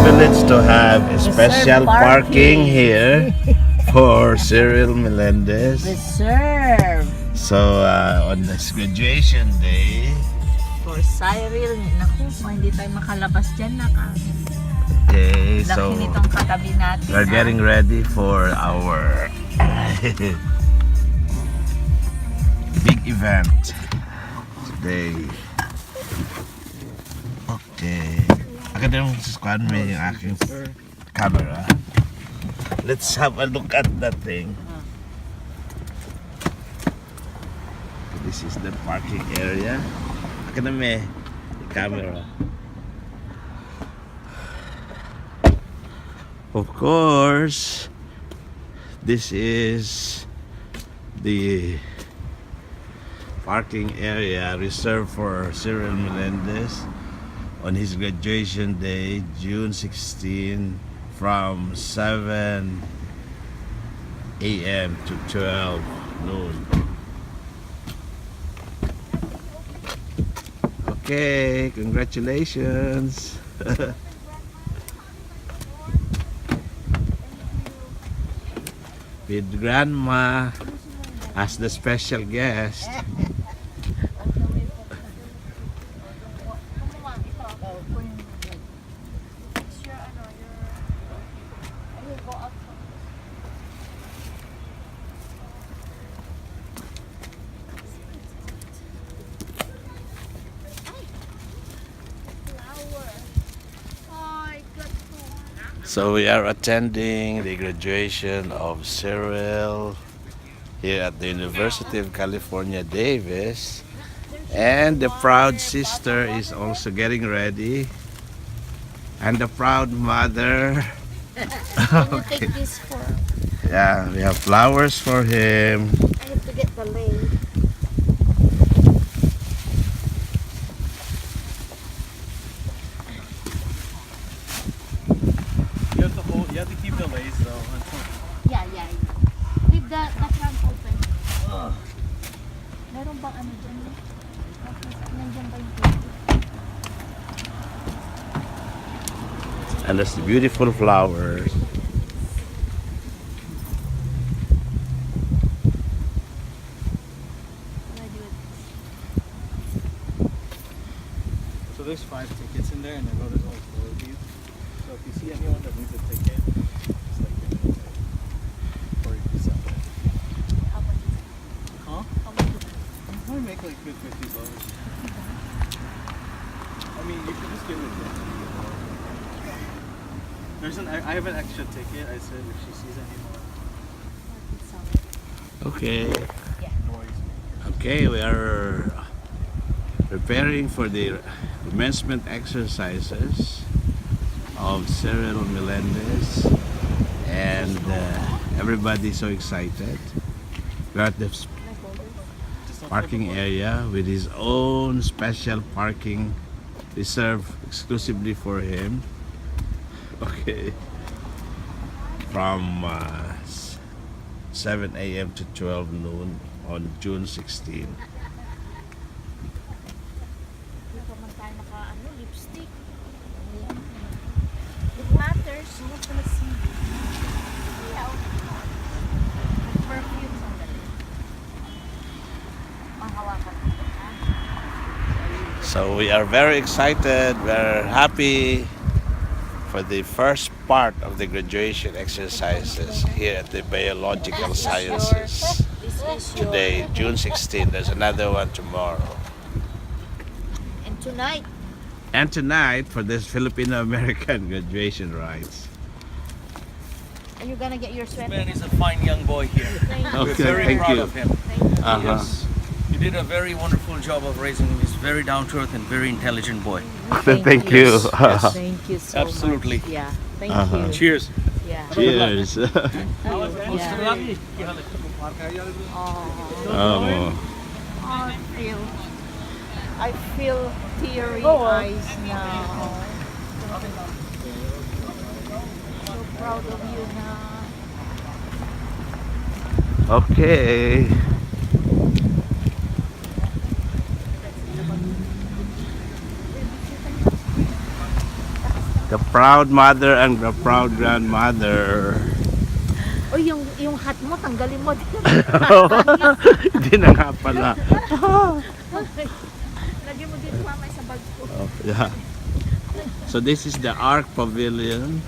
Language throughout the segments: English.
privilege to have a special parking parking. here for Cyril Millendez. Reserve So on this graduation day, for Cyril. Naku, hindi tayo makalabas dyan na ka. okay, Laki so nitong katabi natin. we're getting ready for our big event today. Okay. Agad yung squad mo yung aking camera. Let's have a look at that thing. This is the parking area. Agad na may camera. Of course, this is the parking area reserved for Cyril Millendez on his graduation day, June 16, from 7 a.m. to 12 noon. Okay, congratulations. With Grandma as the special guest. So we are attending the graduation of Cyril here at the University of California, Davis. And the proud sister is also getting ready. And the proud mother. Okay. Take this for. Yeah, we have flowers for him. I have to get the lane. You have to keep the lace though. Yeah. Leave the trunk open. Meron bang ano dyan? Nandiyan ba yung tubig? And there's the beautiful flowers. So there's 5 tickets in there, and I know there's only 4 of you. So if you see anyone that needs a ticket, just like give me a ticket. Or you can sell it. How much is it? Huh? How much is it? You probably make like $50. I mean, you can just give it to me. I have an extra ticket. I said if she sees anyone. I can sell it. Okay. No worries. Okay, we are preparing for the commencement exercises of Cyril Millendez, and everybody's so excited. We're at the Just don't parking forget area with his own special parking reserved exclusively for him. Okay. From 7 a.m. to 12 noon on June 16. Hindi pa man tayo lipstick. Ayan. It matters. You want to see. Yeah. Perfume sandali. Mahawakan ko. So we are very excited, we're happy for the first part of the graduation exercises here at the Biological Sciences. This is your. Today, June 16, there's another one tomorrow. And tonight. And tonight for this Filipino-American graduation rites. Are you gonna get your This sweater? man is a fine young boy here. Thank you. We're Okay, very thank proud you. of him. Thank you. Uh-huh. Yes. You did a very wonderful job of raising him. He's very down to earth and very intelligent boy. Thank you. Yes. Thank you so Absolutely. much. Yeah, thank Uh-huh. you. Cheers. Yeah. Cheers. Yeah. Oh. I feel teary eyes now. So proud of you na. Okay. The proud mother and the proud grandmother. O yung hat mo, tanggalin mo din. Hindi na nga pala. Lagyan mo dito mamay sa bag ko. Oh, yeah. So this is the Ark Pavilion.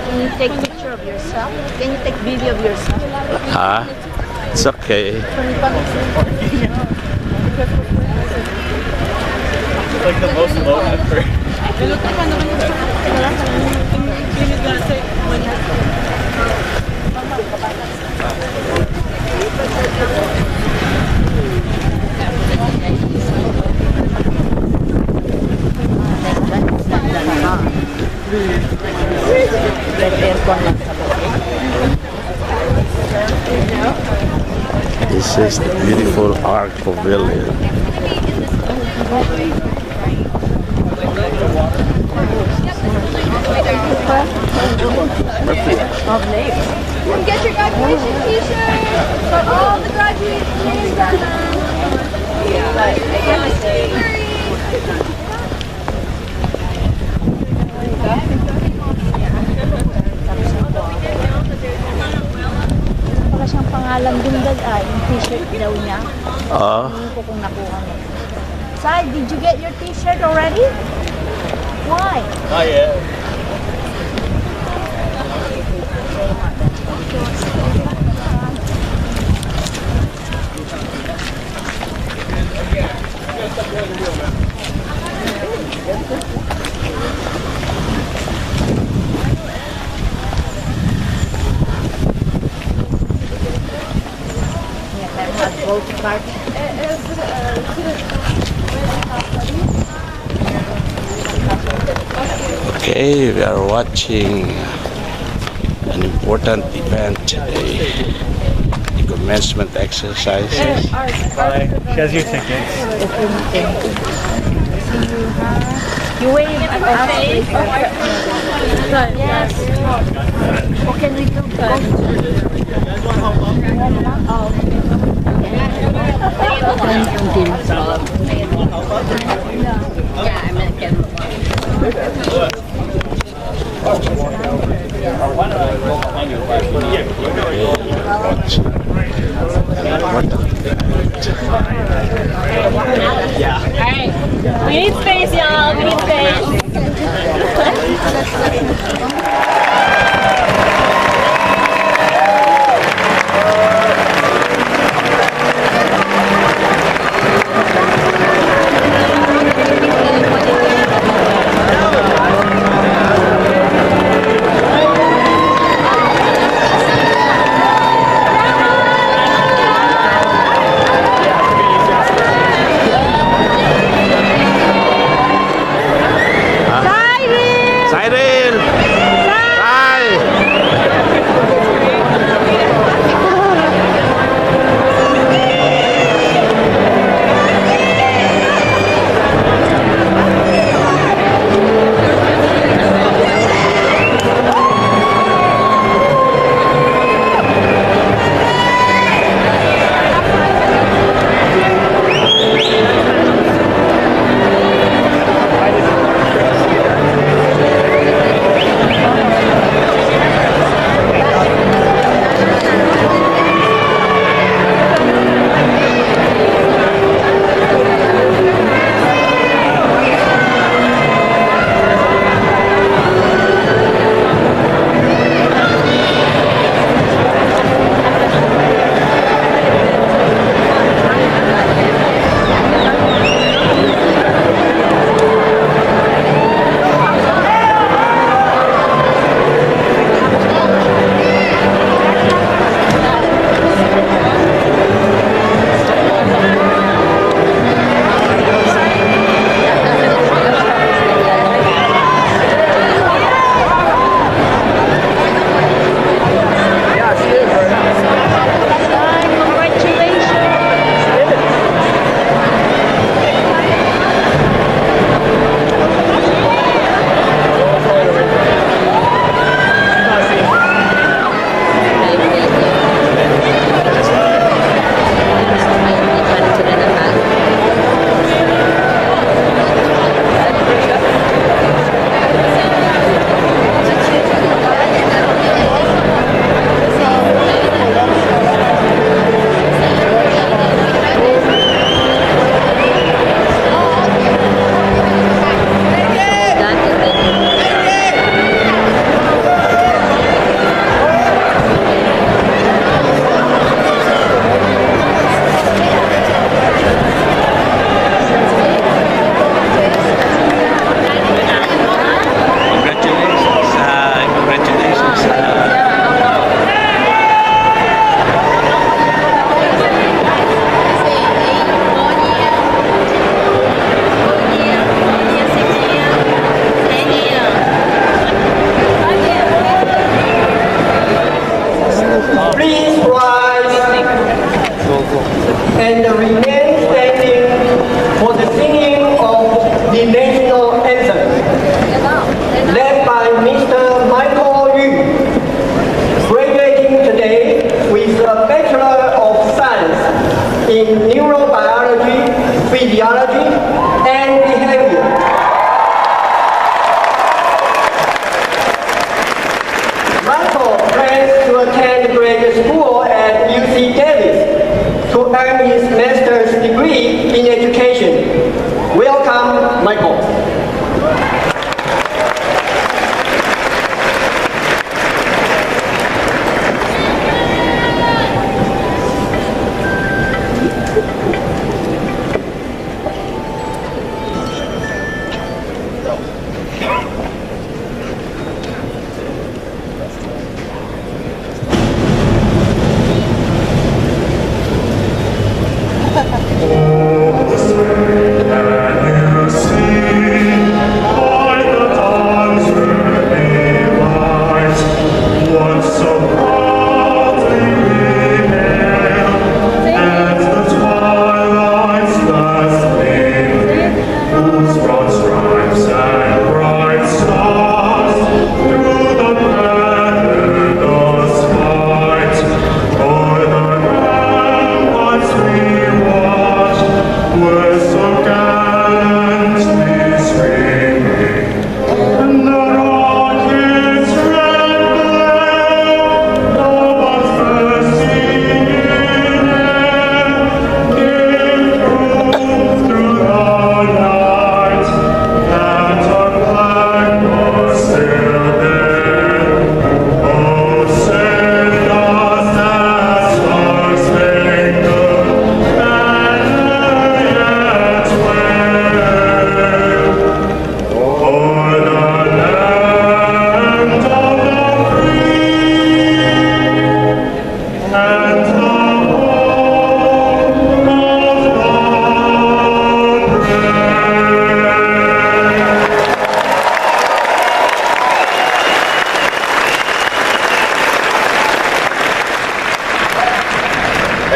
Can you take picture of yourself? Can you take video of yourself? Huh? It's okay. Like the most low effort. This is the beautiful Ark Pavilion. Get your graduation t-shirt for all the graduates. Wala siyang pangalan dun yung t-shirt daw niya. Oh, Hindi ko kung nakuha mo. Sai, did you get your t-shirt already? Why? Not yet. okay, we are watching an important event today. The commencement exercises. Bye. She has your tickets. You wave at us. Yes. What can we do? Alright. We need space, y'all. We need space. Cyril!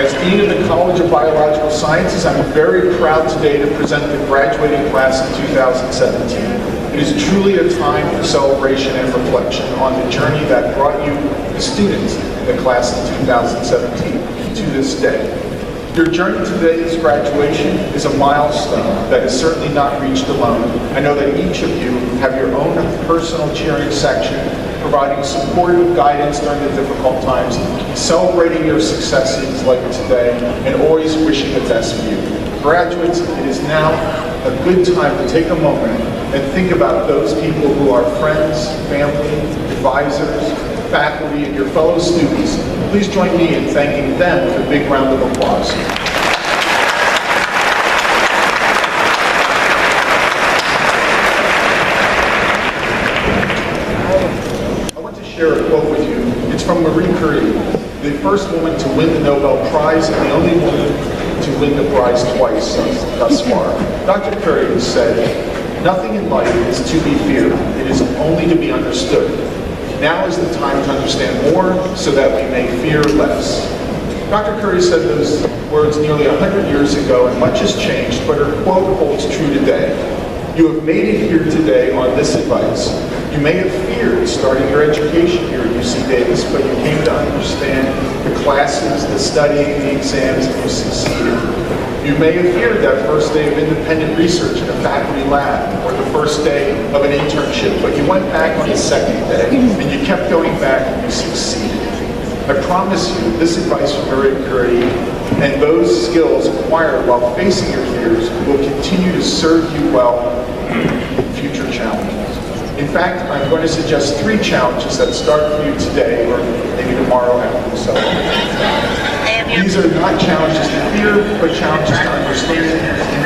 As Dean of the College of Biological Sciences, I'm very proud today to present the graduating class of 2017. It is truly a time for celebration and reflection on the journey that brought you, the students in the class of 2017, to this day. Your journey to today's graduation is a milestone that is certainly not reached alone. I know that each of you have your own personal cheering section, providing supportive guidance during the difficult times, celebrating your successes like today, and always wishing the best for you. Graduates, it is now a good time to take a moment and think about those people who are friends, family, advisors, faculty, and your fellow students. Please join me in thanking them with a big round of applause. I want to share a quote with you. It's from Marie Curie, the first woman to win the Nobel Prize and the only woman to win the prize twice thus far. Dr. Curie said, "Nothing in life is to be feared. It is only to be understood. Now is the time to understand more so that we may fear less." Dr. Curie said those words nearly 100 years ago, and much has changed, but her quote holds true today. You have made it here today on this advice. You may have feared starting your education here at UC Davis, but you came to understand the classes, the studying, the exams, and you succeeded. You may have feared that first day of independent research in a faculty lab or the first day of an internship, but you went back on the second day and you kept going back and you succeeded. I promise you, this advice from Marie Curie and those skills acquired while facing your fears will continue to serve you well in future challenges. In fact, I'm going to suggest 3 challenges that start for you today or maybe tomorrow after the celebration. These are not challenges to fear, but challenges to understand,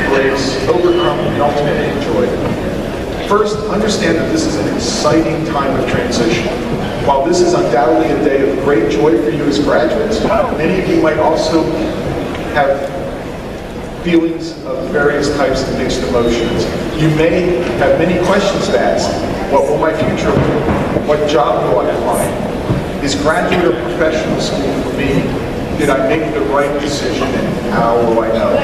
embrace, overcome, and ultimately enjoy. First, understand that this is an exciting time of transition. While this is undoubtedly a day of great joy for you as graduates, many of you might also have feelings of various types of mixed emotions. You may have many questions to ask. What will my future be? What job will I find? Is graduate or professional school for me? Did I make the right decision, and how will I know?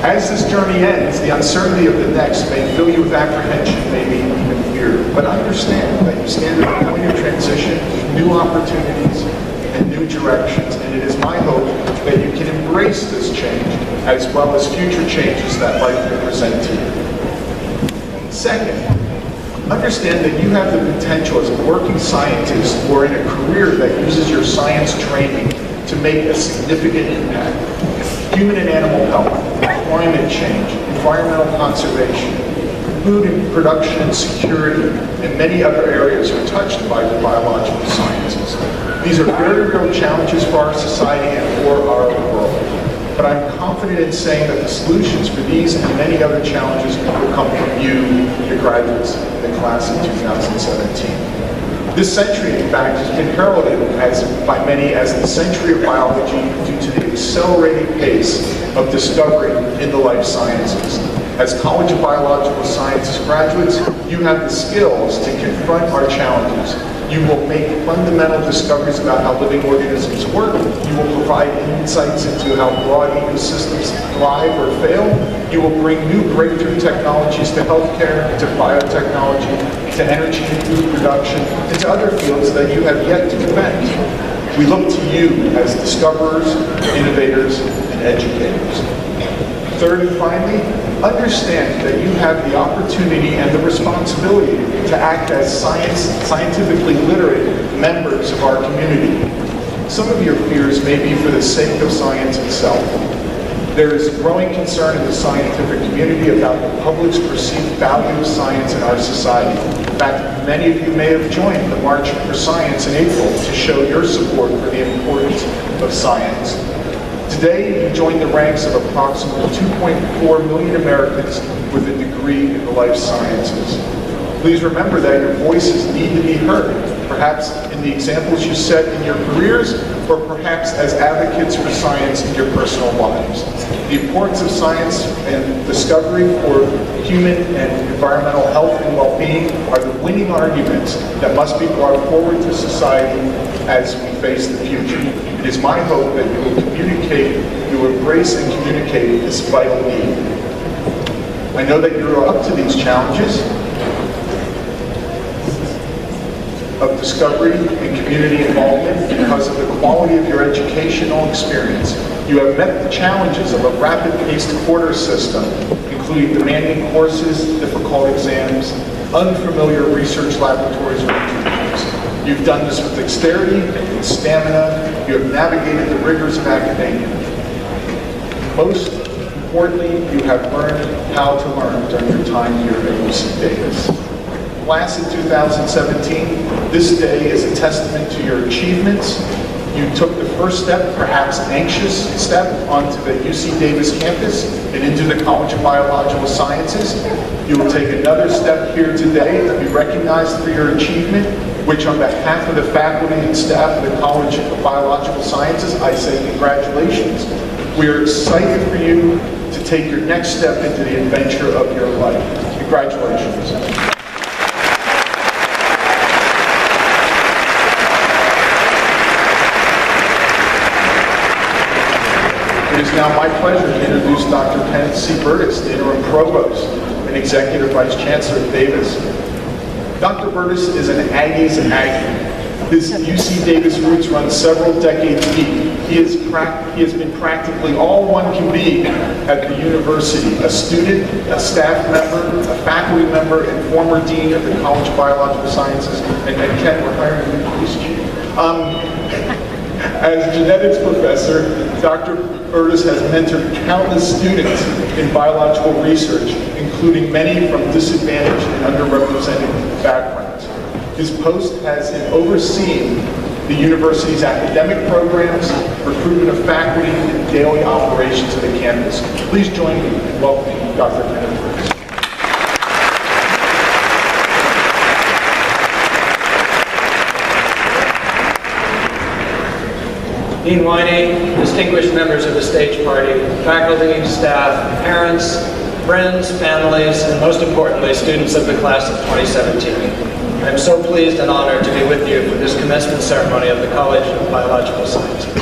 As this journey ends, the uncertainty of the next may fill you with apprehension, maybe even fear. But understand that you stand at a point of transition, new opportunities, and new directions. And it is my hope that you can embrace this change, as well as future changes that life may present to you. Second, understand that you have the potential as a working scientist or in a career that uses your science training to make a significant impact. Human and animal health, climate change, environmental conservation, food and production and security, and many other areas are touched by the biological sciences. These are very real challenges for our society and for our world. But I'm confident in saying that the solutions for these and many other challenges will come from you, the graduates, the class of 2017. This century, in fact, has been heralded by many as the century of biology due to the accelerating pace of discovery in the life sciences. As College of Biological Sciences graduates, you have the skills to confront our challenges. You will make fundamental discoveries about how living organisms work. You will provide insights into how broad ecosystems thrive or fail. You will bring new breakthrough technologies to healthcare, to biotechnology, to energy and food production, and to other fields that you have yet to invent. We look to you as discoverers, innovators, and educators. Third and finally, understand that you have the opportunity and the responsibility to act as scientifically literate members of our community. Some of your fears may be for the sake of science itself. There is growing concern in the scientific community about the public's perceived value of science in our society. In fact, many of you may have joined the March for Science in April to show your support for the importance of science. Today, you join the ranks of approximately 2.4 million Americans with a degree in the life sciences. Please remember that your voices need to be heard. perhaps in the examples you set in your careers, or perhaps as advocates for science in your personal lives. The importance of science and discovery for human and environmental health and well-being are the winning arguments that must be brought forward to society as we face the future. It is my hope that you will embrace and communicate this vital need. I know that you're up to these challenges of discovery and community involvement because of the quality of your educational experience. You have met the challenges of a rapid-paced quarter system, including demanding courses, difficult exams, unfamiliar research laboratories, or interviews. You've done this with dexterity and stamina. You have navigated the rigors of academia. Most importantly, you have learned how to learn during your time here at UC Davis. Class of 2017, this day is a testament to your achievements. You took the first step, perhaps anxious step, onto the UC Davis campus and into the College of Biological Sciences. You will take another step here today to be recognized for your achievement, which on behalf of the faculty and staff of the College of Biological Sciences, I say congratulations. We are excited for you to take your next step into the adventure of your life. Congratulations. It is now my pleasure to introduce Dr. Kenneth C. Burtis, the Interim Provost and Executive Vice Chancellor of Davis. Dr. Burtis is an Aggie's Aggie. His UC Davis roots run several decades deep. He has been practically all one can be at the university, a student, a staff member, a faculty member, and former dean of the College of Biological Sciences. And Ken, we're hiring you, please, Chief. As genetics professor, Dr. Burtis has mentored countless students in biological research, including many from disadvantaged and underrepresented backgrounds. His post has him overseeing the university's academic programs, recruitment of faculty, and daily operations of the campus. Please join me in welcoming Dr. Kenneth Burtis. Dean Winey, distinguished members of the stage party, faculty, staff, parents, friends, families, and most importantly, students of the class of 2017. I'm so pleased and honored to be with you for this commencement ceremony of the College of Biological Sciences.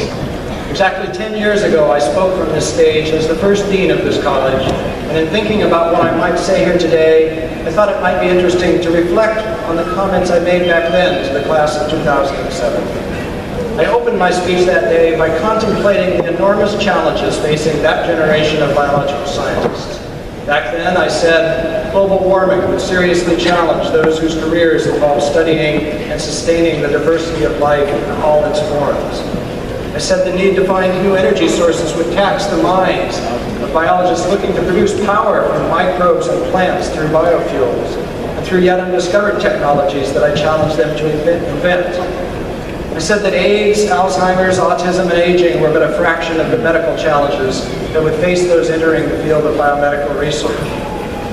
Exactly 10 years ago, I spoke from this stage as the first dean of this college, and in thinking about what I might say here today, I thought it might be interesting to reflect on the comments I made back then to the class of 2007. I opened my speech that day by contemplating the enormous challenges facing that generation of biological scientists. Back then, I said global warming would seriously challenge those whose careers involve studying and sustaining the diversity of life in all its forms. I said the need to find new energy sources would tax the minds of biologists looking to produce power from microbes and plants through biofuels and through yet undiscovered technologies that I challenged them to invent. I said that AIDS, Alzheimer's, autism, and aging were but a fraction of the medical challenges that would face those entering the field of biomedical research.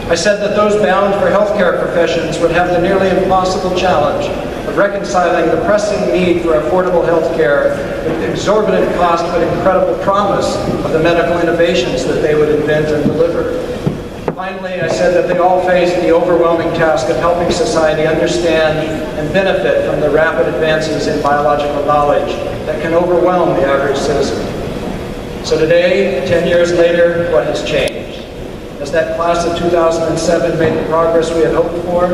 I said that those bound for healthcare professions would have the nearly impossible challenge of reconciling the pressing need for affordable healthcare with the exorbitant cost but incredible promise of the medical innovations that they would invent and deliver. Finally, I said that they all face the overwhelming task of helping society understand and benefit from the rapid advances in biological knowledge that can overwhelm the average citizen. So today, 10 years later, what has changed? Has that class of 2007 made the progress we had hoped for?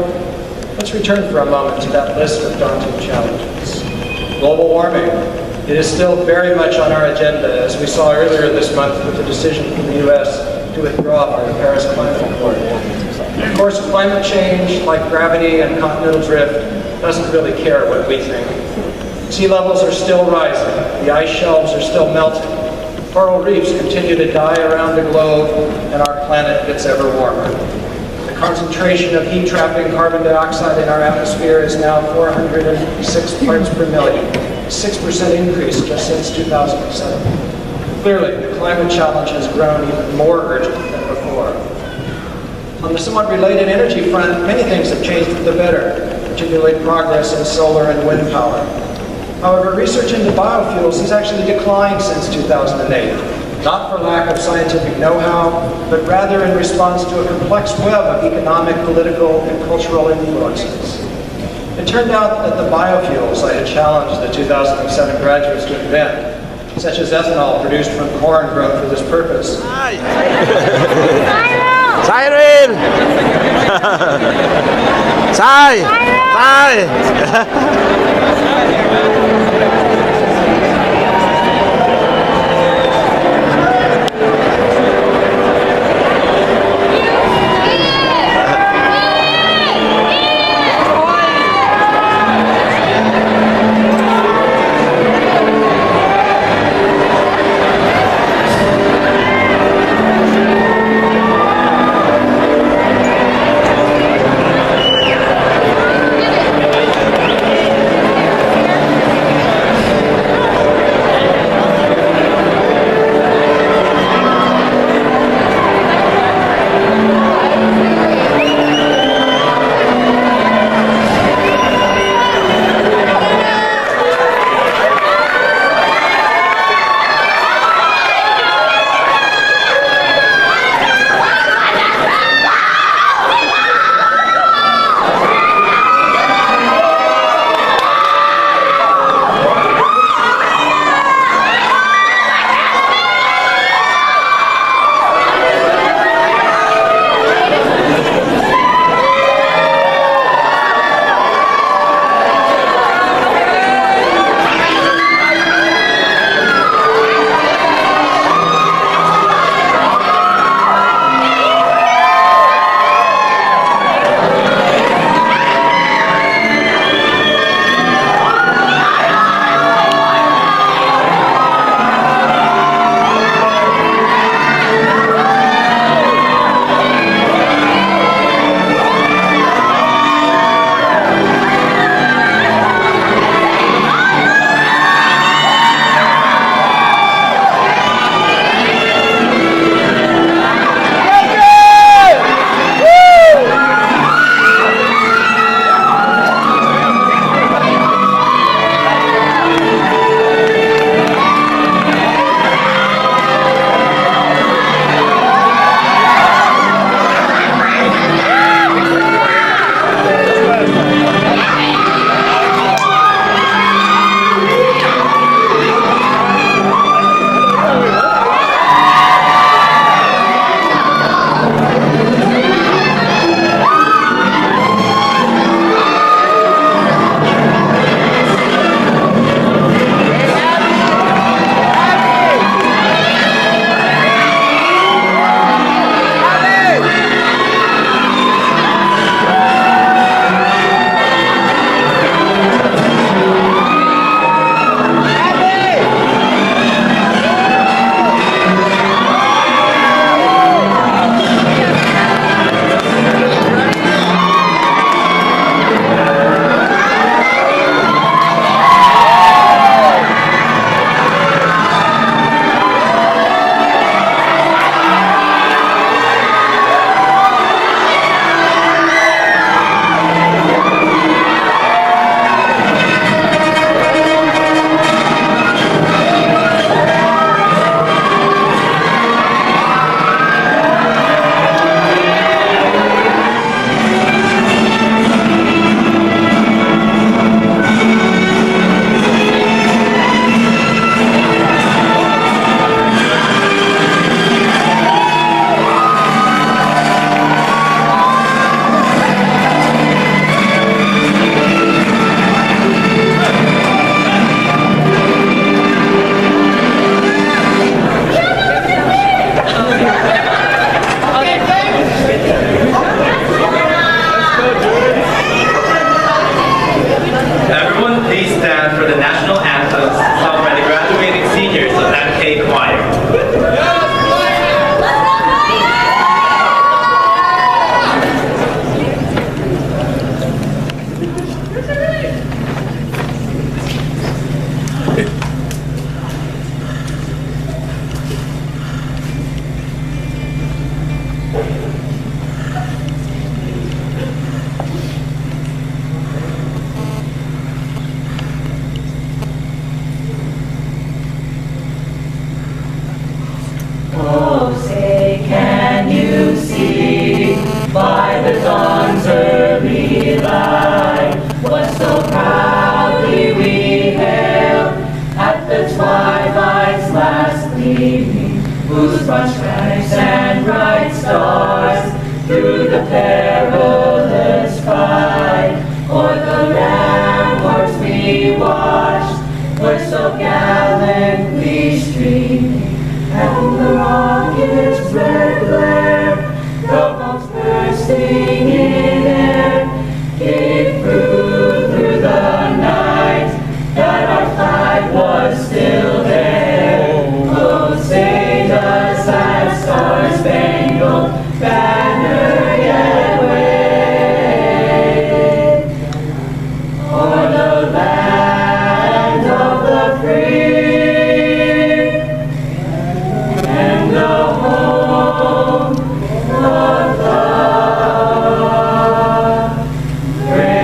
Let's return for a moment to that list of daunting challenges. Global warming. It is still very much on our agenda, as we saw earlier this month with the decision from the U.S. to withdraw from the Paris Climate Accord. Of course, climate change, like gravity and continental drift, doesn't really care what we think. Sea levels are still rising. The ice shelves are still melting. Coral reefs continue to die around the globe, and our planet gets ever warmer. The concentration of heat-trapping carbon dioxide in our atmosphere is now 406 parts per million, a 6% increase just since 2007. Clearly, the climate challenge has grown even more urgent than before. On the somewhat related energy front, many things have changed for the better. particularly progress in solar and wind power. However, research into biofuels has actually declined since 2008, not for lack of scientific know-how, but rather in response to a complex web of economic, political, and cultural influences. It turned out that the biofuels I had challenged the 2007 graduates to invent, such as ethanol produced from corn grown for this purpose. Cyril! Cy! Cy! those broad stripes and bright stars, through the perilous fight, o'er the ramparts we watched, were so gallantly streaming, and the rockets' red glare, the bombs bursting in air, gave proof through the night that our flag was still there. Oh, say does that star-spangled banner yet wave o'er the land of the free and the home of the brave.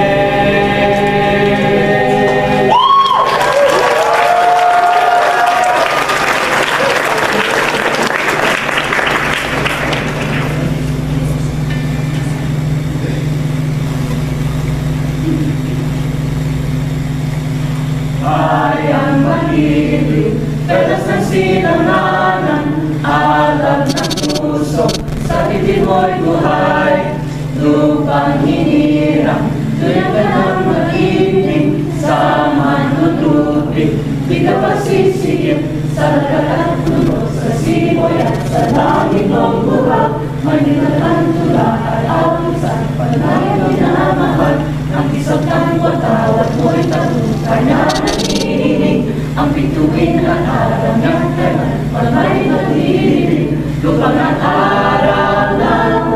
Bayang Manili, pedas ng sinanganan, alam ng puso, sa dibdib mo'y buhay. Lupang hinirang, tuyang ka ng mag-ibig, sa manutubig, di ka pasisigil, sa lagat at puno, sa simoy at sa langit mong buhaw, manilalang tula at alusan, panay minamahal, ang isang kangwataw at mo'y talutan niya nanginginig, ang bituin at araw niyang kailan, panay nalilig, lupang at araw lang,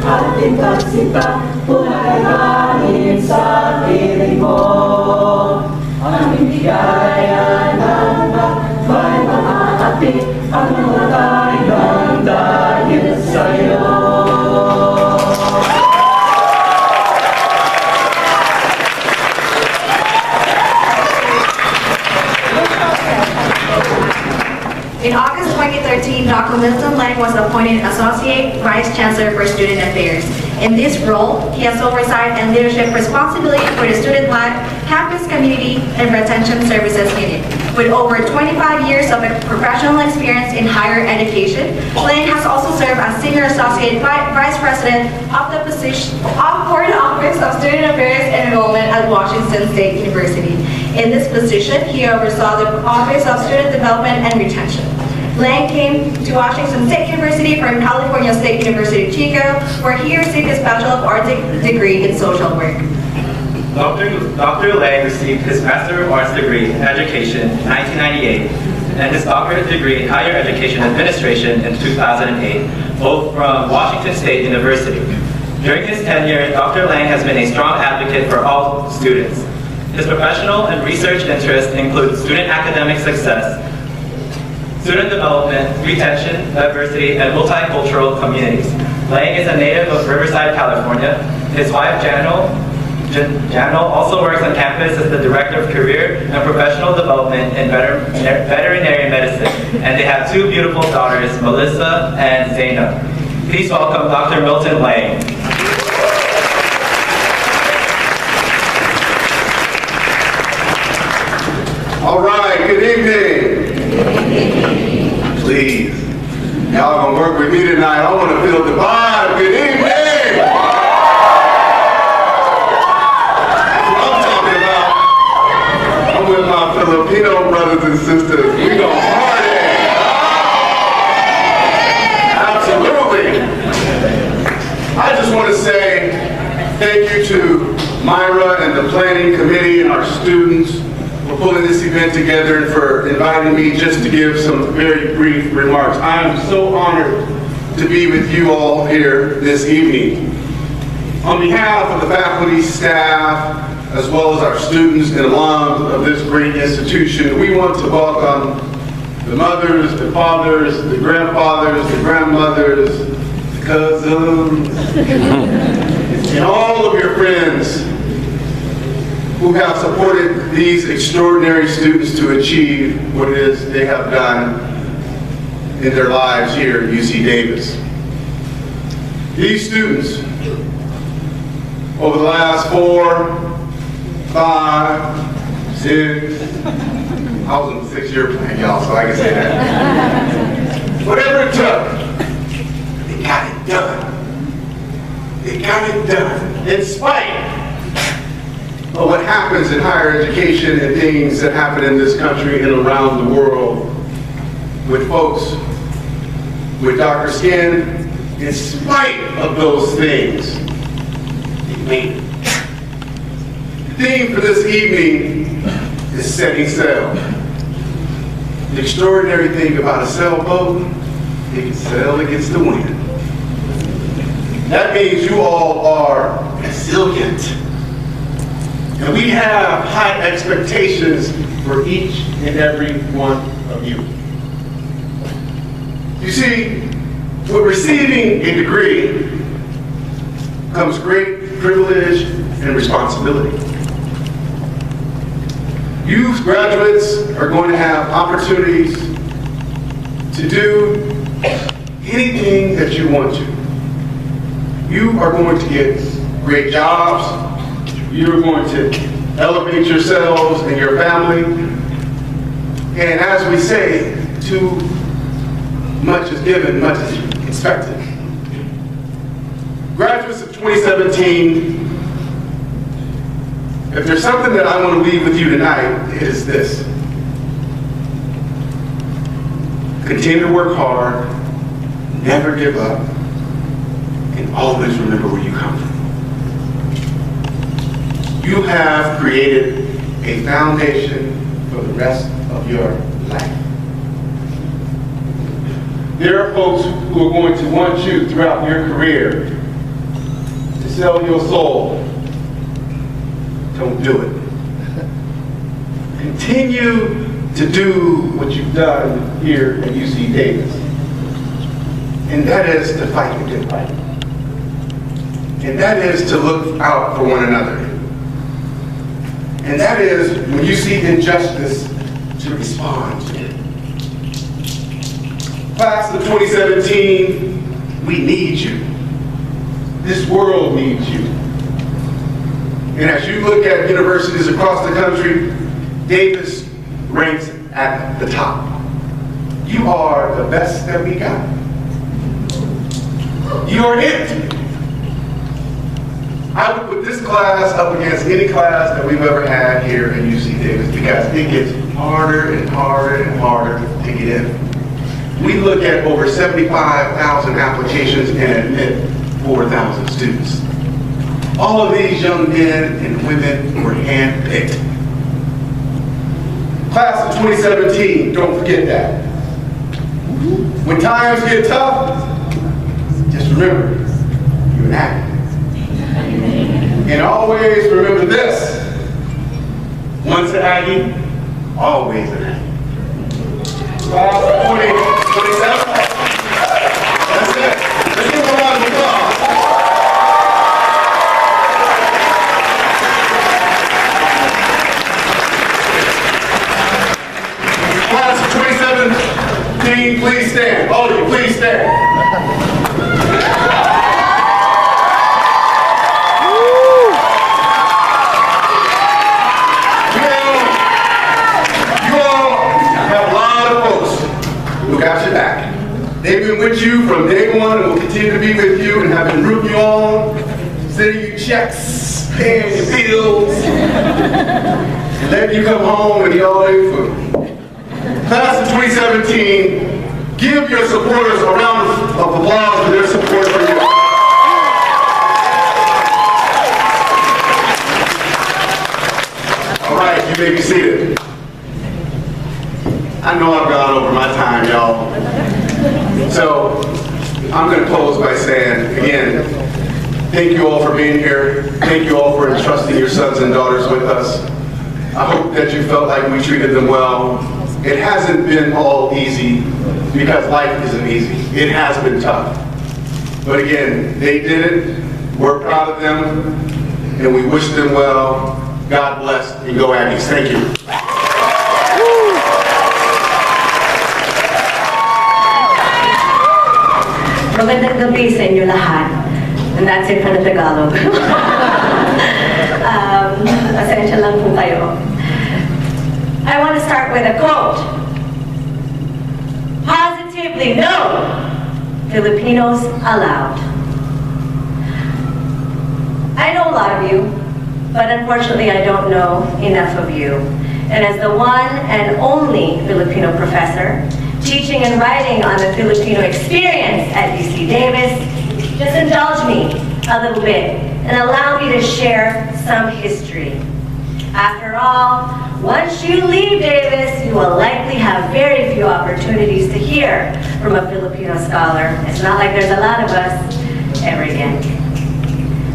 ating pagsinta, punay langit sa piling mo. Aming bigaya ng may mga api, ang namatay ng dahil sa'yo. In August 2013, Dr. Milton Lang was appointed Associate Vice Chancellor for Student Affairs. In this role, he has oversight and leadership responsibility for the Student Life, Campus Community, and Retention Services Unit. With over 25 years of professional experience in higher education, Lang has also served as Senior Associate Vice President of the position for the Office of Student Affairs and Enrollment at Washington State University. In this position, he oversaw the Office of Student Development and Retention. Lang came to Washington State University from California State University, Chico, where he received his Bachelor of Arts degree in social work. Dr. Lang received his Master of Arts degree in Education in 1998 and his doctorate degree in Higher Education Administration in 2008, both from Washington State University. During his tenure, Dr. Lang has been a strong advocate for all students. His professional and research interests include student academic success, student development, retention, diversity, and multicultural communities. Lang is a native of Riverside, California. His wife, Janelle, also works on campus as the Director of Career and Professional Development in Veterinary Medicine, and they have two beautiful daughters, Melissa and Zainab. Please welcome Dr. Milton Lang. All right, good evening. Please, y'all gonna work with me tonight. I want to feel the vibe. Good evening. That's what I'm talking about. I'm with my Filipino brothers and sisters. We gonna party. Absolutely. I just want to say thank you to Myra and the planning committee and our students for pulling this event together and for inviting me just to give some very brief remarks. I am so honored to be with you all here this evening. On behalf of the faculty, staff, as well as our students and alums of this great institution, we want to welcome the mothers, the fathers, the grandfathers, the grandmothers, the cousins, and all of your friends who have supported these extraordinary students to achieve what it is they have done in their lives here at UC Davis. These students, over the last 4, 5, 6, I was in the 6-year plan, y'all, so I can say that. Whatever it took, they got it done. They got it done. In spite of what happens in higher education and things that happen in this country and around the world with folks with darker skin, in spite of those things, they made it. The theme for this evening is setting sail. The extraordinary thing about a sailboat, it can sail against the wind. That means you all are resilient. And we have high expectations for each and every one of you. You see, with receiving a degree comes great privilege and responsibility. You graduates are going to have opportunities to do anything that you want to. You are going to get great jobs. You're going to elevate yourselves and your family. And as we say, too much is given, much is expected. Graduates of 2017, if there's something that I want to leave with you tonight, it is this. Continue to work hard, never give up, and always remember where you come from. You have created a foundation for the rest of your life. There are folks who are going to want you throughout your career to sell your soul. Don't do it. Continue to do what you've done here at UC Davis. And that is to fight the good fight. And that is to look out for one another. And that is, when you see injustice, to respond to it. Class of 2017, we need you. This world needs you. And as you look at universities across the country, Davis ranks at the top. You are the best that we got. You are it. I would put this class up against any class that we've ever had here at UC Davis because it gets harder and harder and harder to get in. We look at over 75,000 applications and admit 4,000 students. All of these young men and women were handpicked. Class of 2017, don't forget that. When times get tough, just remember, you're an actor. And always remember this, once an Aggie, always an Aggie. Class of 2027, that's it. Let's give a round of applause. Class of 2017, please stand. All of you, please stand. They've been with you from day one and will continue to be with you and have been rooting you on, sending you checks, paying your bills, and letting you come home and eat all day food. Class of 2017, give your supporters a round of applause for their support for you. All right, you may be seated. I know I've gone over my time, y'all. So, I'm going to close by saying, again, thank you all for being here. Thank you all for entrusting your sons and daughters with us. I hope that you felt like we treated them well. It hasn't been all easy because life isn't easy. It has been tough. But again, they did it. We're proud of them, and we wish them well. God bless, and go Aggies. Thank you. Magandang gabi sa inyo lahat. And that's it for the Tagalog. Pasensya lang po kayo. I want to start with a quote. Positive Positively no Filipinos allowed. I know a lot of you, but unfortunately I don't know enough of you. And as the one and only Filipino professor, teaching and writing on the Filipino experience at UC Davis, just indulge me a little bit and allow me to share some history. After all, once you leave Davis, you will likely have very few opportunities to hear from a Filipino scholar. It's not like there's a lot of us ever again.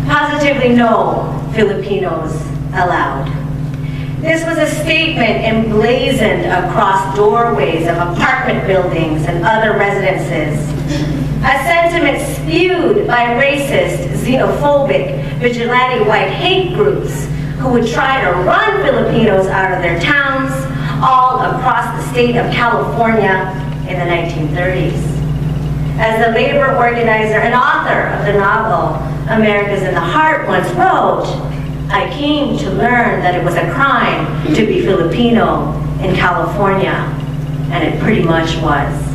Positively no Filipinos allowed. This was a statement emblazoned across doorways of apartment buildings and other residences. A sentiment spewed by racist, xenophobic, vigilante white hate groups who would try to run Filipinos out of their towns all across the state of California in the 1930s. As the labor organizer and author of the novel America's in the Heart once wrote, I came to learn that it was a crime to be Filipino in California, and it pretty much was.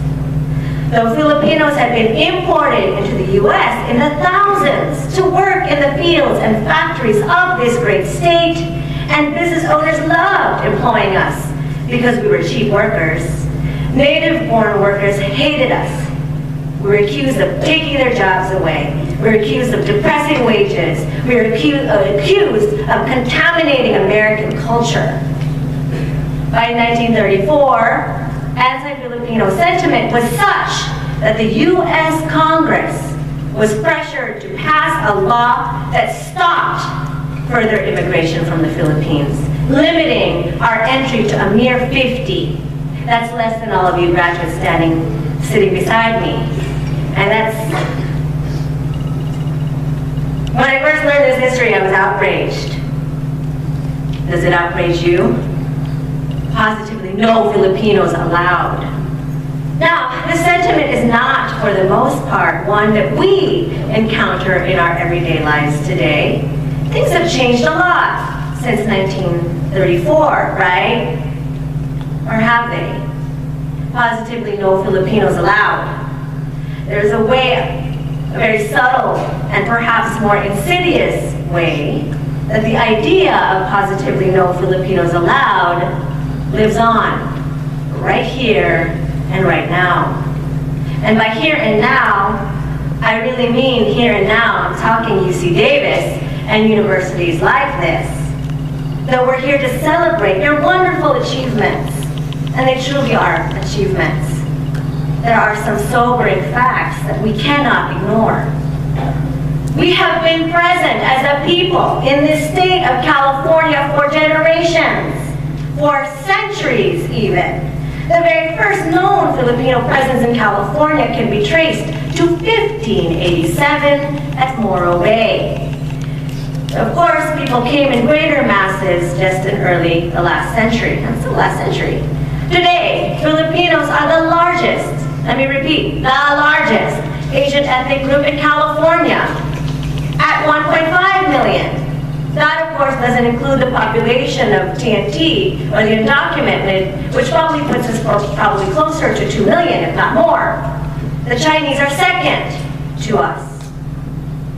Though Filipinos had been imported into the U.S. in the thousands to work in the fields and factories of this great state, and business owners loved employing us because we were cheap workers, native-born workers hated us. We were accused of taking their jobs away. We were accused of depressing wages. We were accused of contaminating American culture. By 1934, anti-Filipino sentiment was such that the U.S. Congress was pressured to pass a law that stopped further immigration from the Philippines, limiting our entry to a mere 50. That's less than all of you graduates sitting beside me. And that's, when I first learned this history, I was outraged. Does it outrage you? Positively no Filipinos allowed. Now, this sentiment is not, for the most part, one that we encounter in our everyday lives today. Things have changed a lot since 1934, right? Or have they? Positively no Filipinos allowed. There's a way, a very subtle and perhaps more insidious way, that the idea of positively no Filipinos allowed lives on, right here and right now. And by here and now, I really mean here and now. I'm talking UC Davis and universities like this. That we're here to celebrate your wonderful achievements, and they truly are achievements. There are some sobering facts that we cannot ignore. We have been present as a people in this state of California for generations, for centuries even. The very first known Filipino presence in California can be traced to 1587 at Morro Bay. Of course, people came in greater masses just in early the last century. That's the last century. Today, Filipinos are the largest, let me repeat, the largest Asian ethnic group in California at 1.5 million. That, of course, doesn't include the population of TNT, or the undocumented, which probably puts us probably closer to 2 million, if not more. The Chinese are second to us.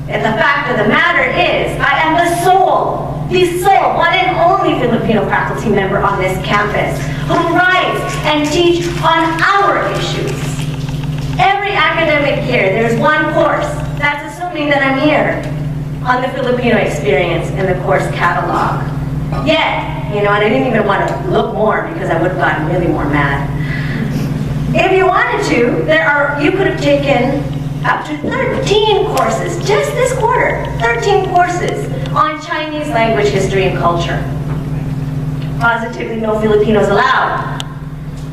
And the fact of the matter is, I am the sole, one and only Filipino faculty member on this campus who writes and teach on our issues. Every academic year, there's one course, that's assuming that I'm here, on the Filipino experience in the course catalog. Yet, and I didn't even want to look more because I would have gotten really more mad. If you wanted to, you could have taken up to 13 courses, just this quarter, 13 courses on Chinese language, history, and culture. Positively no Filipinos allowed.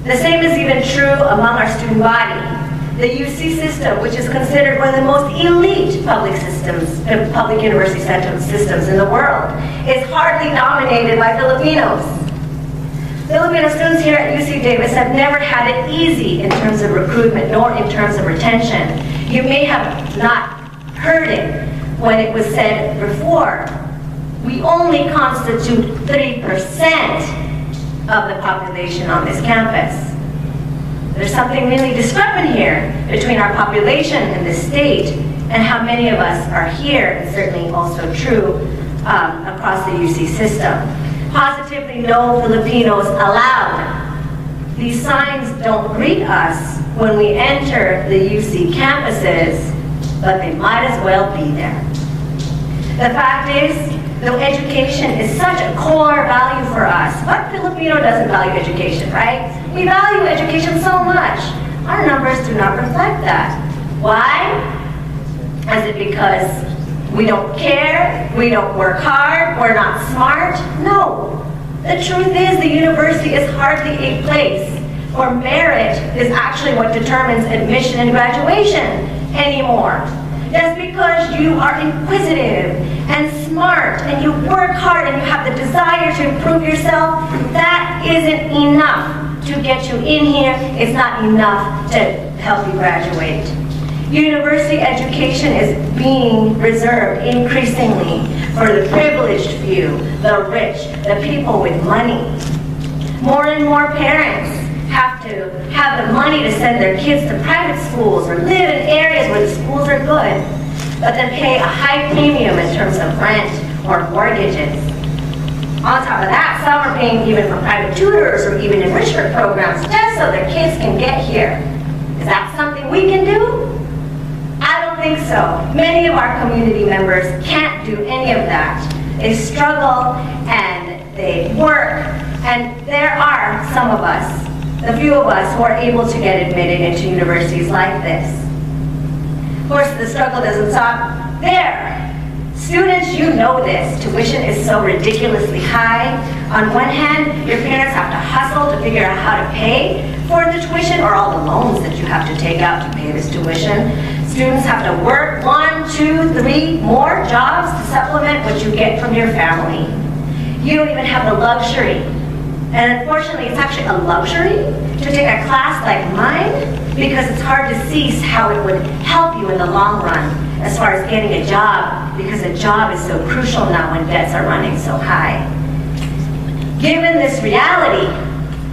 The same is even true among our student body. The UC system, which is considered one of the most elite public university systems in the world, is hardly dominated by Filipinos. Filipino students here at UC Davis have never had it easy in terms of recruitment, nor in terms of retention. You may have not heard it when it was said before. We only constitute 3% of the population on this campus. There's something really discrepant here between our population and the state and how many of us are here, and certainly also true across the UC system. Positively no Filipinos allowed. These signs don't greet us when we enter the UC campuses, but they might as well be there. The fact is, though education is such a core value for us, what Filipino doesn't value education, right? We value education so much. Our numbers do not reflect that. Why? Is it because we don't care, we don't work hard, we're not smart? No. The truth is the university is hardly a place where merit is actually what determines admission and graduation anymore. Just because you are inquisitive and smart and you work hard and you have the desire to improve yourself, that isn't enough to get you in here. It's not enough to help you graduate. University education is being reserved increasingly for the privileged few, the rich, the people with money. More and more parents have to have the money to send their kids to private schools or live in areas where the schools are good, but then pay a high premium in terms of rent or mortgages. On top of that, some are paying even for private tutors or even enrichment programs just so their kids can get here. Is that something we can do? I don't think so. Many of our community members can't do any of that. They struggle and they work, and there are some of us, the few of us, who are able to get admitted into universities like this. Of course, the struggle doesn't stop there. Students, you know this. Tuition is so ridiculously high. On one hand, your parents have to hustle to figure out how to pay for the tuition or all the loans that you have to take out to pay this tuition. Students have to work 1, 2, 3 more jobs to supplement what you get from your family. You don't even have the luxury. And unfortunately, it's actually a luxury to take a class like mine because it's hard to see how it would help you in the long run as far as getting a job, because a job is so crucial now when debts are running so high. Given this reality,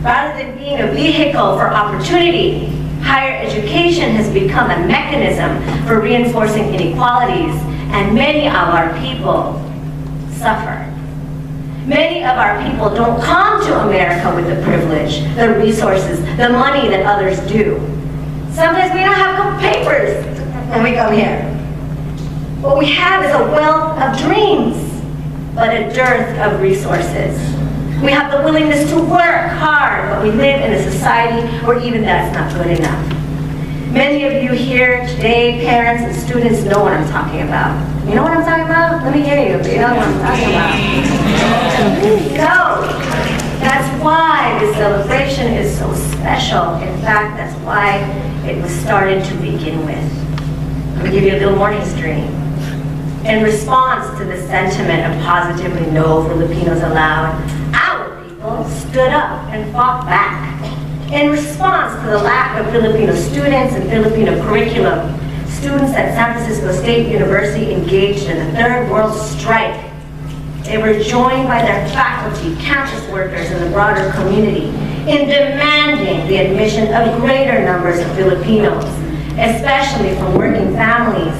rather than being a vehicle for opportunity, higher education has become a mechanism for reinforcing inequalities, and many of our people suffer. Many of our people don't come to America with the privilege, the resources, the money that others do. Sometimes we don't have papers when we come here. What we have is a wealth of dreams, but a dearth of resources. We have the willingness to work hard, but we live in a society where even that's not good enough. Many of you here today, parents and students, know what I'm talking about. You know what I'm talking about? Let me hear you. You know what I'm talking about? No. That's why this celebration is so special. In fact, that's why it was started to begin with. Let me give you a little more history. In response to the sentiment of positively no Filipinos allowed, our people stood up and fought back. In response to the lack of Filipino students and Filipino curriculum, students at San Francisco State University engaged in a third world strike. They were joined by their faculty, campus workers, and the broader community in demanding the admission of greater numbers of Filipinos, especially from working families,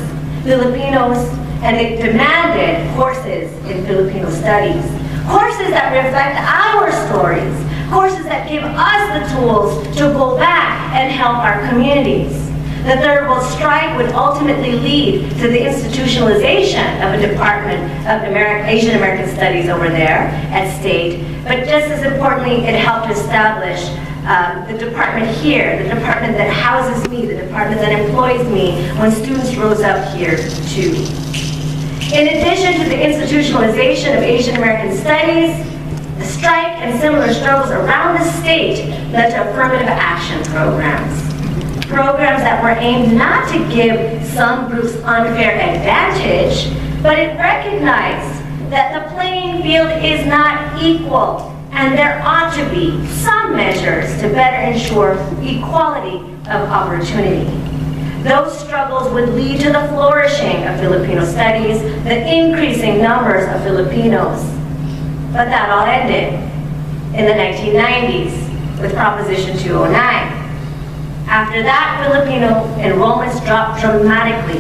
Filipinos, and they demanded courses in Filipino studies, courses that reflect our stories, courses that give us the tools to go back and help our communities. The Third World Strike would ultimately lead to the institutionalization of a Department of Asian American Studies over there at State, but just as importantly, it helped establish the department here, the department that houses me, the department that employs me when students rose up here too. In addition to the institutionalization of Asian American Studies, the strike and similar struggles around the state led to affirmative action programs. Programs that were aimed not to give some groups unfair advantage, but it recognized that the playing field is not equal, and there ought to be some measures to better ensure equality of opportunity. Those struggles would lead to the flourishing of Filipino studies, the increasing numbers of Filipinos. But that all ended in the 1990s with Proposition 209. After that, Filipino enrollments dropped dramatically.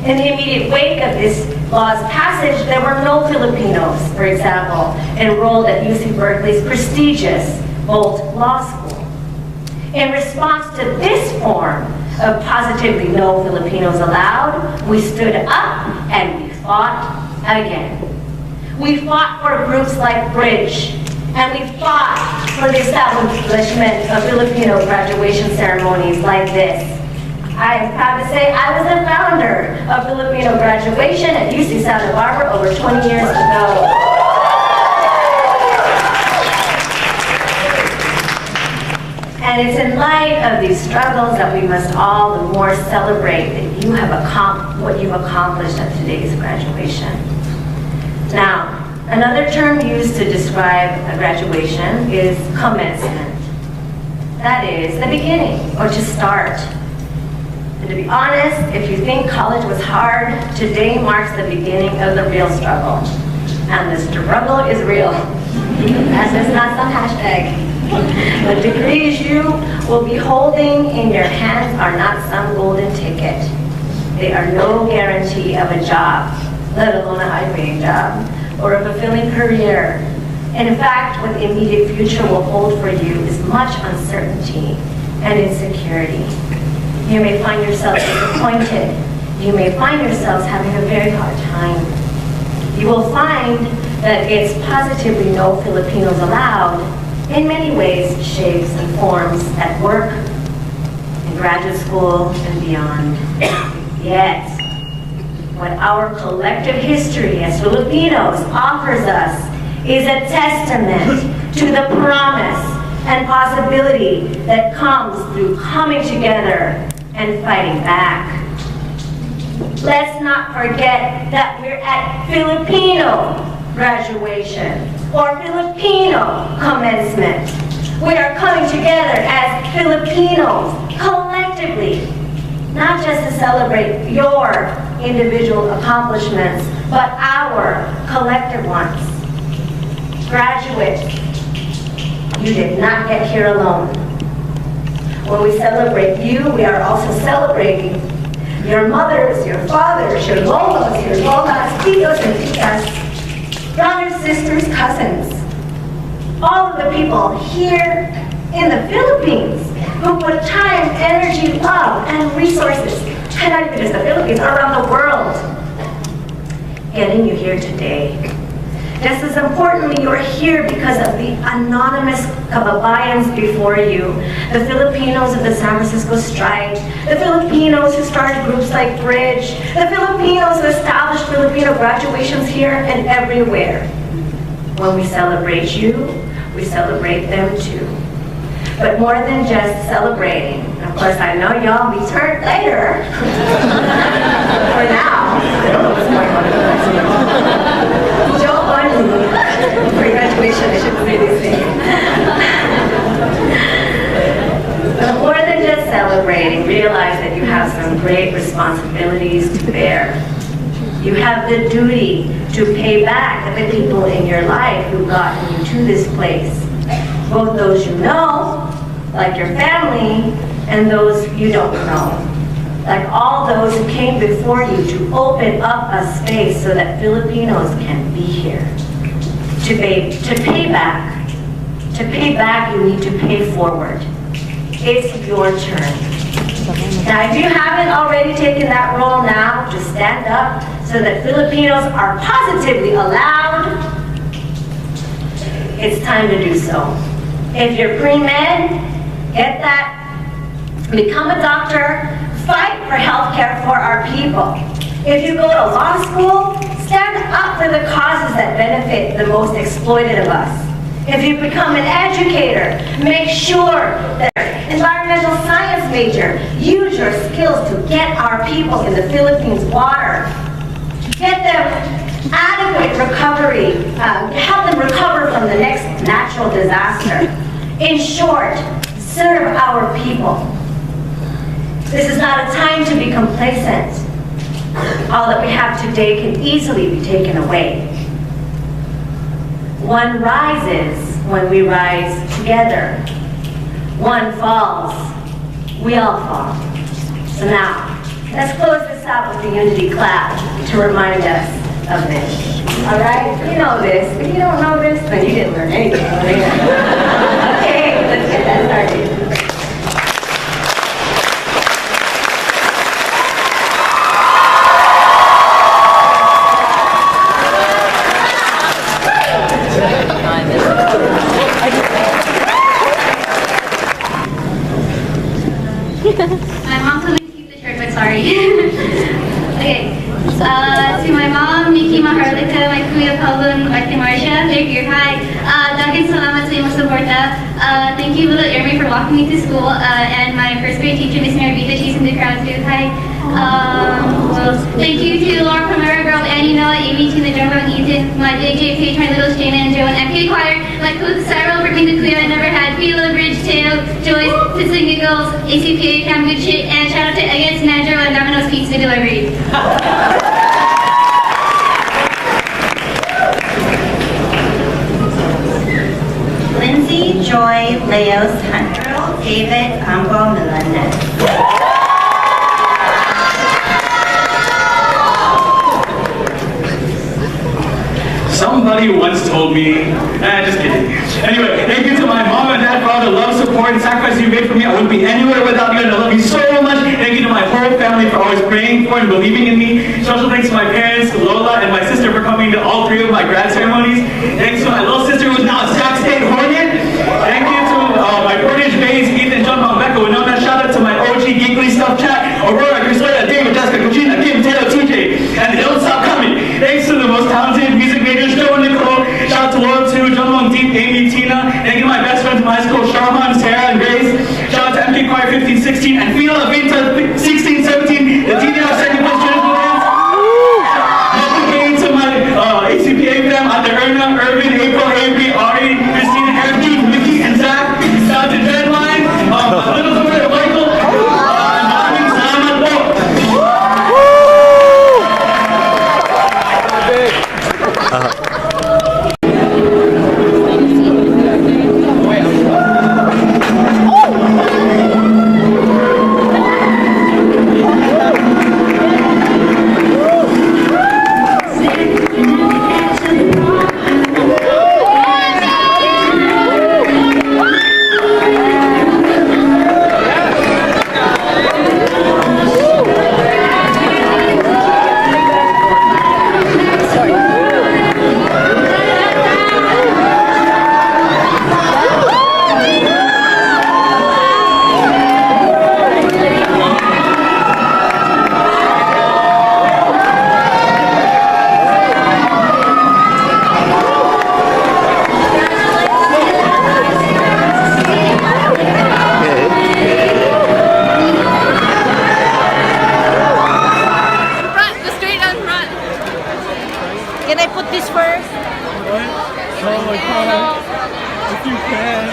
In the immediate wake of this law's passage, there were no Filipinos, for example, enrolled at UC Berkeley's prestigious Bolt Law School. In response to this form of positively no Filipinos allowed, we stood up and we fought again. We fought for groups like Bridge, and we fought for the establishment of Filipino graduation ceremonies like this. I am proud to say I was the founder of Filipino graduation at UC Santa Barbara over 20 years ago. And it's in light of these struggles that we must all the more celebrate that you have what you've accomplished at today's graduation. Now, another term used to describe a graduation is commencement. That is the beginning, or to start. And to be honest, if you think college was hard, today marks the beginning of the real struggle. And the struggle is real. That's just not some hashtag. The degrees you will be holding in your hands are not some golden ticket. They are no guarantee of a job, let alone a high-paying job, or a fulfilling career. And in fact, what the immediate future will hold for you is much uncertainty and insecurity. You may find yourself disappointed. You may find yourselves having a very hard time. You will find that it's positively no Filipinos allowed in many ways, shapes, and forms at work, in graduate school, and beyond. Yet, what our collective history as Filipinos offers us is a testament to the promise and possibility that comes through coming together and fighting back. Let's not forget that we're at Filipino graduation or Filipino commencement. We are coming together as Filipinos collectively, not just to celebrate your individual accomplishments, but our collective ones. Graduates, you did not get here alone. When we celebrate you, we are also celebrating your mothers, your fathers, your lolas, titos and titas, brothers, sisters, cousins, all of the people here in the Philippines who put time, energy, love, and resources, and not even just the Philippines, around the world, getting you here today. Just as importantly, you're here because of the anonymous kababayans before you, the Filipinos of the San Francisco strike, the Filipinos who started groups like Bridge, the Filipinos who established Filipino graduations here and everywhere. When we celebrate you, we celebrate them too. But more than just celebrating, of course I know y'all return later. For now, I don't know what's going on in the next one. For graduation, I shouldn't say these things. But more than just celebrating, realize that you have some great responsibilities to bear. You have the duty to pay back the people in your life who got you to this place. Both those you know, like your family, and those you don't know. Like all those who came before you to open up a space so that Filipinos can be here. To pay back, you need to pay forward. It's your turn. Now, if you haven't already taken that role now, just stand up so that Filipinos are positively allowed. It's time to do so. If you're pre-med, get that. Become a doctor. Fight for health care for our people. If you go to law school, stand up for the causes that benefit the most exploited of us. If you become an educator, make sure that environmental science major, use your skills to get our people in the Philippines water. Get them adequate recovery, help them recover from the next natural disaster. In short, serve our people. This is not a time to be complacent. All that we have today can easily be taken away. One rises when we rise together. One falls we all fall. So now, let's close this out with the unity clap to remind us of this. All right? You know this. If you don't know this, then you didn't learn anything. Okay, let's get that started. My mom told me to keep the shirt, but sorry. Okay. To my mom, Miki Maharlika, my kuya Paulun, Ate Marcia, dear hi. Dagan salamat sa iyong suporta. Thank you, little Irmi, for walking me to school. And my first grade teacher, Miss Maribita, she's in the crowd too. Hi. Well, thank you to Laura Primera Girl, Annie, Noah, Amy, Tina, Jumbo, Ethan, my JJ, Paige, my little Shana, and Joe, and MK Choir, my cool Cyril, for being the kuya I never had, Phila, Bridge, Tail, Joyce, Tissling Giggles, ACPA, Cam Good Shit, and shout out to Against Nandro and Domino's Pizza Delivery. Lindsay, Joy, Leos, Hunter, David, Campo, Millendez. Somebody once told me, just kidding. Anyway, thank you to my mom and dad for all the love, support, and sacrifice you made for me. I wouldn't be anywhere without you, and I love you so much. Thank you to my whole family for always praying for and believing in me. Special thanks to my parents, Lola, and my sister for coming to all three of my grad ceremonies. Thanks to my little sister who's now a Sac State Hornet. Thank you to my Portage Bays, Ethan, John, Becca, and shout out to my OG Geekly Stuff Chat, Aurora, Griselda, David, Jessica, Katrina, Kim, Taylor, TJ, and they don't stop coming. Thanks to the most talented music majors, Joe and Nicole. Shout out to Laura too, Jumbo, Deep, Amy, Tina. Thank you to my best friends in high school, Sharman, Sarah, and Grace. Shout out to MK Choir 1516 and Fila Vinta 1617, the TDR second place judges dance. Thank you to my ACPA fam at the Erna, Irvin, April, Avery, Ari, Christina, Eric, Jude, Mickey, and Zach. Shout out to Deadline, my little brother Michael, and Mami, Salamat po. Can I put this first? Oh my god. If you can.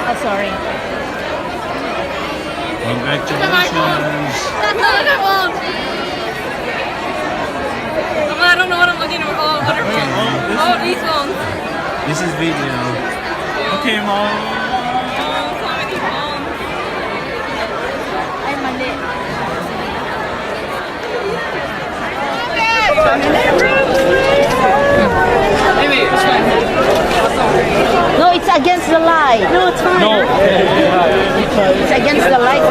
Oh, sorry. Congratulations. I don't know what I'm looking for. Oh, what are phones? Oh, these phones. This is video. Okay, mom. Ay, mali. No, it's against the light. No, it's fine. No. It's against the light.